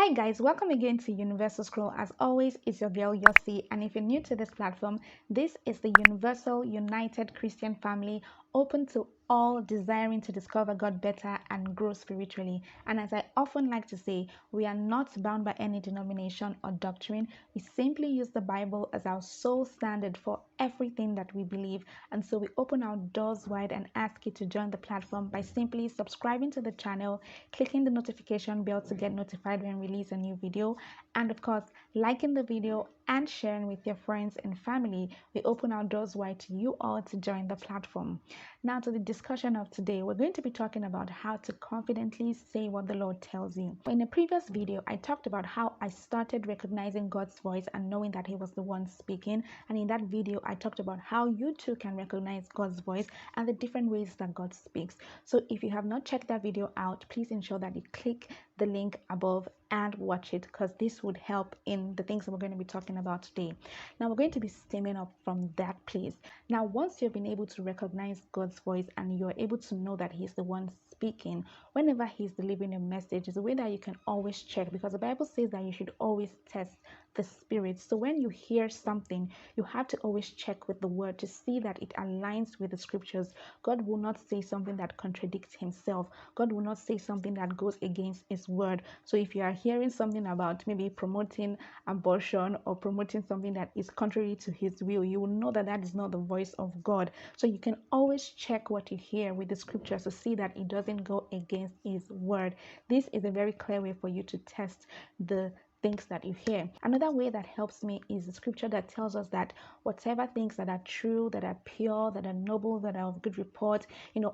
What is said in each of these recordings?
Hi guys, welcome again to Universal Scroll. As always, it's your girl Yossi, and if you're new to this platform, this is the Universal United Christian family open to all desiring to discover God better and grow spiritually. And as I often like to say, we are not bound by any denomination or doctrine. We simply use the Bible as our sole standard for everything that we believe. And so we open our doors wide and ask you to join the platform by simply subscribing to the channel, clicking the notification bell to get notified when we release a new video, and of course, liking the video and sharing with your friends and family. We open our doors wide to you all to join the platform. Now, to the discussion of today, we're going to be talking about how to confidently say what the Lord tells you. In a previous video, I talked about how I started recognizing God's voice and knowing that He was the one speaking. And in that video, I talked about how you too can recognize God's voice and the different ways that God speaks. So if you have not checked that video out, please ensure that you click the link above and watch it, because this would help in the things that we're going to be talking about today. Now we're going to be stemming up from that place. Now, once you've been able to recognize God's voice and you're able to know that He's the one speaking, whenever He's delivering a message, is a way that you can always check, because the Bible says that you should always test the spirit. So when you hear something, you have to always check with the word to see that it aligns with the scriptures. God will not say something that contradicts Himself. God will not say something that goes against His word. So if you are hearing something about maybe promoting abortion or promoting something that is contrary to His will, you will know that that is not the voice of God. So you can always check what you hear with the scriptures to see that it doesn't go against His word. This is a very clear way for you to test the things that you hear. Another way that helps me is the scripture that tells us that whatever things that are true, that are pure, that are noble, that are of good report,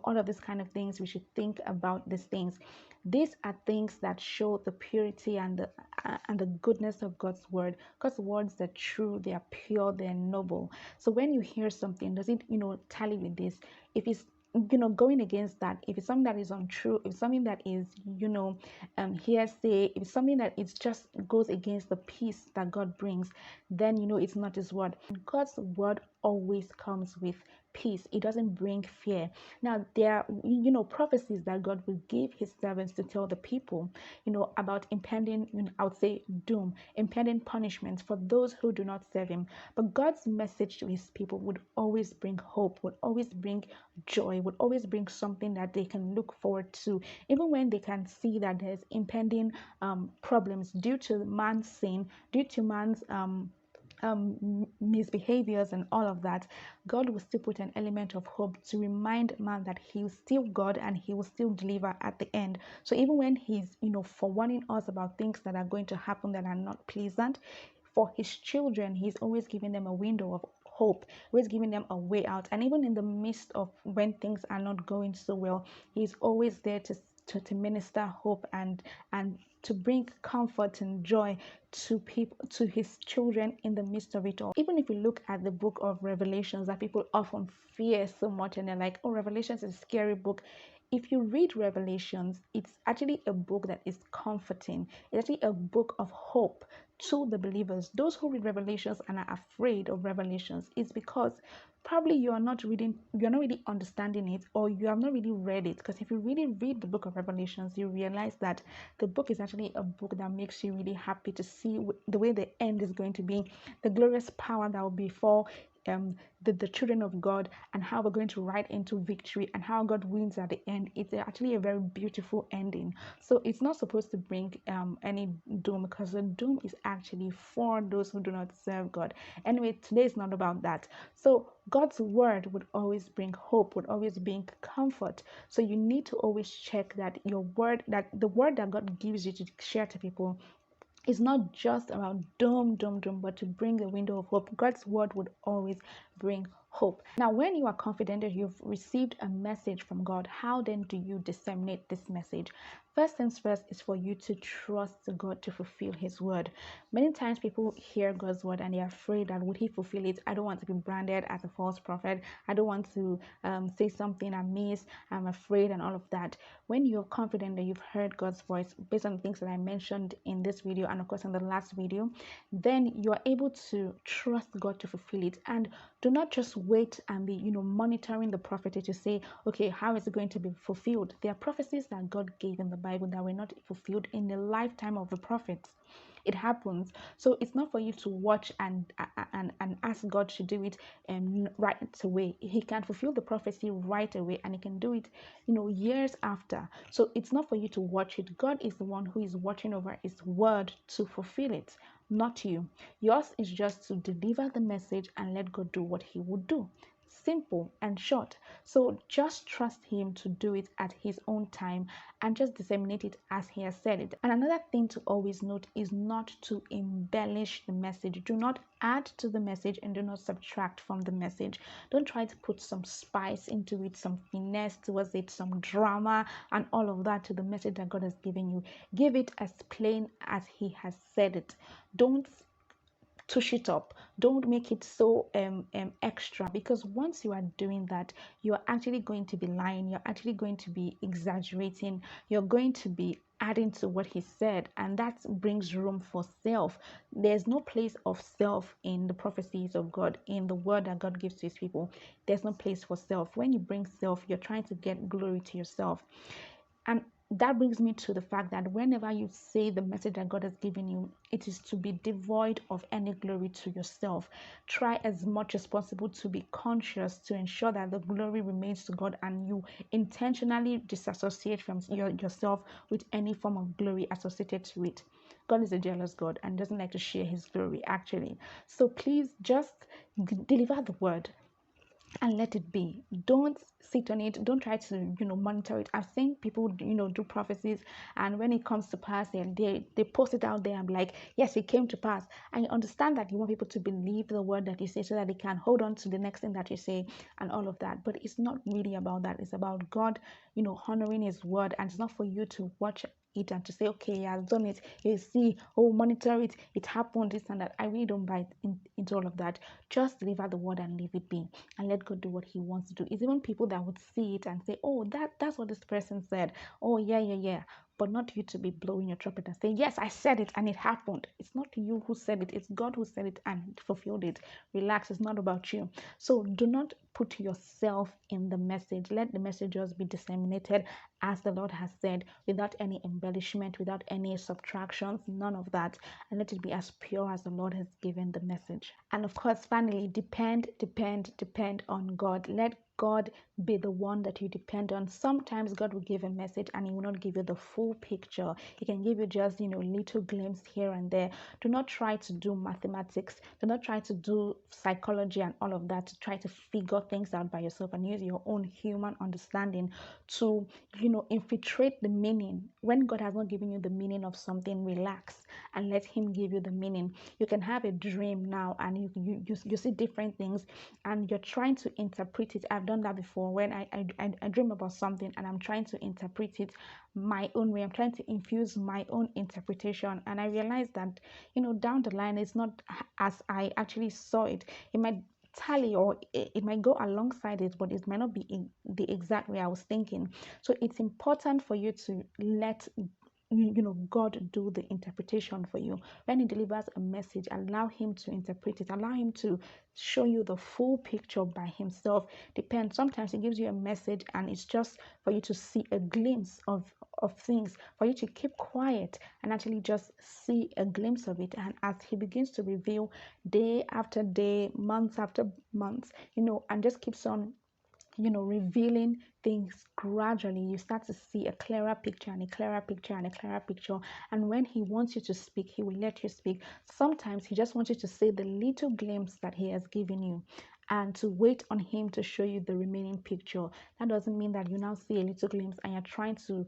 all of these kind of things, we should think about these things. These are things that show the purity and the goodness of God's word. God's words are true, they are pure, they are noble. So when you hear something, does it tally with this? If it's going against that, if it's something that is untrue, if it's something that is hearsay, if it's something that it's just goes against the peace that God brings, then it's not His word. God's word always comes with peace. It doesn't bring fear. Now, there are prophecies that God will give His servants to tell the people about impending, I would say, doom, impending punishment for those who do not serve Him. But God's message to His people would always bring hope, would always bring joy, would always bring something that they can look forward to, even when they can see that there's impending problems due to man's sin, due to man's misbehaviors and all of that. God will still put an element of hope to remind man that He is still God and He will still deliver at the end. So even when He's forewarning us about things that are going to happen that are not pleasant for His children, He's always giving them a window of hope, always giving them a way out. And even in the midst of when things are not going so well, He's always there to minister hope and to bring comfort and joy to people, to His children in the midst of it all. Even if you look at the book of Revelations that people often fear so much, and they're like, oh, Revelations is a scary book. If you read Revelations, it's actually a book that is comforting. It's actually a book of hope to the believers. Those who read Revelations and are afraid of Revelations, it's because probably you're not really understanding it, or you have not really read it. Because if you really read the book of Revelations, you realize that the book is actually a book that makes you really happy to see the way the end is going to be, the glorious power that will befall the children of God, and how we're going to ride into victory and how God wins at the end. It's actually a very beautiful ending. So it's not supposed to bring any doom, because the doom is actually for those who do not serve God. Anyway, today is not about that. So God's word would always bring hope, would always bring comfort. So you need to always check that your word, that the word that God gives you to share to people, it's not just about doom, but to bring a window of hope. God's word would always bring hope. Now, when you are confident that you've received a message from God, how then do you disseminate this message? First things first is for you to trust God to fulfill His word. Many times people hear God's word and they're afraid that would He fulfill it? I don't want to be branded as a false prophet. I don't want to say something amiss. I'm afraid and all of that. When you're confident that you've heard God's voice based on the things that I mentioned in this video and of course in the last video, then you are able to trust God to fulfill it. And do not just wait and be monitoring the prophet to say, okay, how is it going to be fulfilled? There are prophecies that God gave in the Bible that were not fulfilled in the lifetime of the prophets. It happens. So it's not for you to watch and ask God to do it right away. He can fulfill the prophecy right away, and he can do it, years after. So it's not for you to watch it. God is the one who is watching over his word to fulfill it, not you. Yours is just to deliver the message and let God do what he would do. Simple and short. So just trust him to do it at his own time and just disseminate it as he has said it. And another thing to always note is not to embellish the message. Do not add to the message and do not subtract from the message. Don't try to put some spice into it, some finesse towards it, some drama and all of that to the message that God has given you. Give it as plain as he has said it. Don't touch it up. Don't make it so extra, because once you are doing that, you're actually going to be lying. You're actually going to be exaggerating. You're going to be adding to what he said, and that brings room for self. There's no place of self in the prophecies of God, in the word that God gives to his people. There's no place for self. When you bring self, you're trying to get glory to yourself. And that brings me to the fact that whenever you say the message that God has given you, it is to be devoid of any glory to yourself. Try as much as possible to be conscious to ensure that the glory remains to God, and you intentionally disassociate from yourself with any form of glory associated to it. God is a jealous God and doesn't like to share his glory, actually. So please just deliver the word and let it be. Don't sit on it. Don't try to monitor it. I've seen people do prophecies, and when it comes to pass, and they post it out there and be like, yes, it came to pass. And you understand that you want people to believe the word that you say so that they can hold on to the next thing that you say and all of that. But it's not really about that. It's about God honoring his word, and it's not for you to watch it and to say, okay, he has done it, you see, oh, monitor it, it happened, this and that. I really don't buy into all of that. Just deliver the word and leave it be, and let God do what he wants to do. It's even people that would see it and say, oh, that's what this person said, oh yeah, but not you to be blowing your trumpet and saying, yes, I said it and it happened. It's not you who said it, it's God who said it and fulfilled it. Relax, it's not about you. So do not put yourself in the message. Let the message just be disseminated as the Lord has said, without any embellishment, without any subtractions, none of that. And let it be as pure as the Lord has given the message. And of course, finally, depend on God. Let God be the one that you depend on. Sometimes God will give a message and he will not give you the full picture. He can give you just little glimpse here and there. Do not try to do mathematics. Do not try to do psychology and all of that to try to figure things out by yourself and use your own human understanding to infiltrate the meaning. When God has not given you the meaning of something, relax and let him give you the meaning. You can have a dream now and you see different things and you're trying to interpret it. I've done that before when I dream about something and I'm trying to interpret it my own way. I'm trying to infuse my own interpretation, and I realized that down the line it's not as I actually saw it. It might tally or it might go alongside it, but it might not be in the exact way I was thinking. So it's important for you to let God do the interpretation for you. When he delivers a message, allow him to interpret it, allow him to show you the full picture by himself. Depends. Sometimes he gives you a message and it's just for you to see a glimpse of things, for you to keep quiet and actually just see a glimpse of it. And as he begins to reveal day after day, months after months, and just keeps on revealing things gradually, you start to see a clearer picture and a clearer picture and a clearer picture. And when he wants you to speak, he will let you speak. Sometimes he just wants you to say the little glimpse that he has given you and to wait on him to show you the remaining picture. That doesn't mean that you now see a little glimpse and you're trying to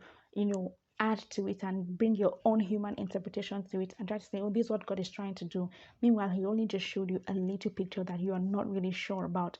add to it and bring your own human interpretation to it and try to say, oh, this is what God is trying to do. Meanwhile, he only just showed you a little picture that you are not really sure about.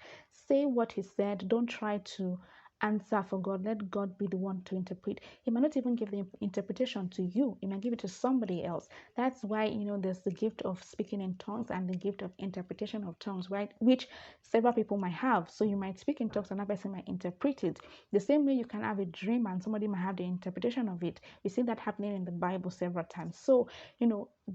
Say what he said. Don't try to answer for God. Let God be the one to interpret. He might not even give the interpretation to you. He might give it to somebody else. That's why there's the gift of speaking in tongues and the gift of interpretation of tongues, right? Which several people might have. So you might speak in tongues and another person might interpret it. The same way you can have a dream and somebody might have the interpretation of it. We see that happening in the Bible several times. So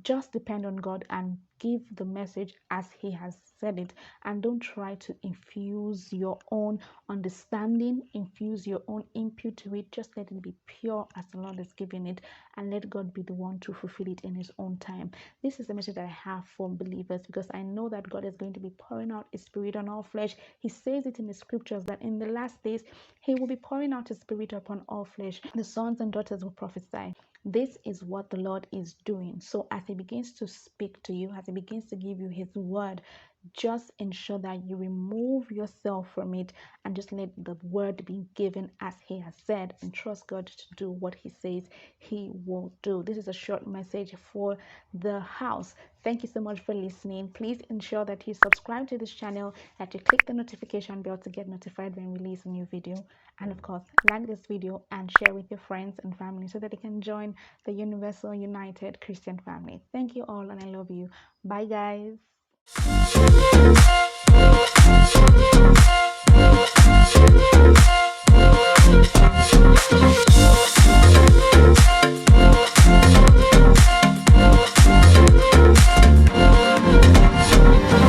just depend on God and give the message as He has said it, and don't try to infuse your own understanding, infuse your own input to it. Just let it be pure as the Lord is giving it, and let God be the one to fulfill it in His own time. This is the message that I have for believers, because I know that God is going to be pouring out His Spirit on all flesh. He says it in the scriptures that in the last days He will be pouring out His Spirit upon all flesh. The sons and daughters will prophesy. This is what the Lord is doing. So as He begins to speak to you, as He begins to give you His word, just ensure that you remove yourself from it and just let the word be given as He has said, and trust God to do what He says He will do. This is a short message for the house. Thank you so much for listening. Please ensure that you subscribe to this channel, that you click the notification bell to get notified when we release a new video, and of course like this video and share with your friends and family so that they can join the Universal United Christian family. Thank you all, and I love you. Bye guys.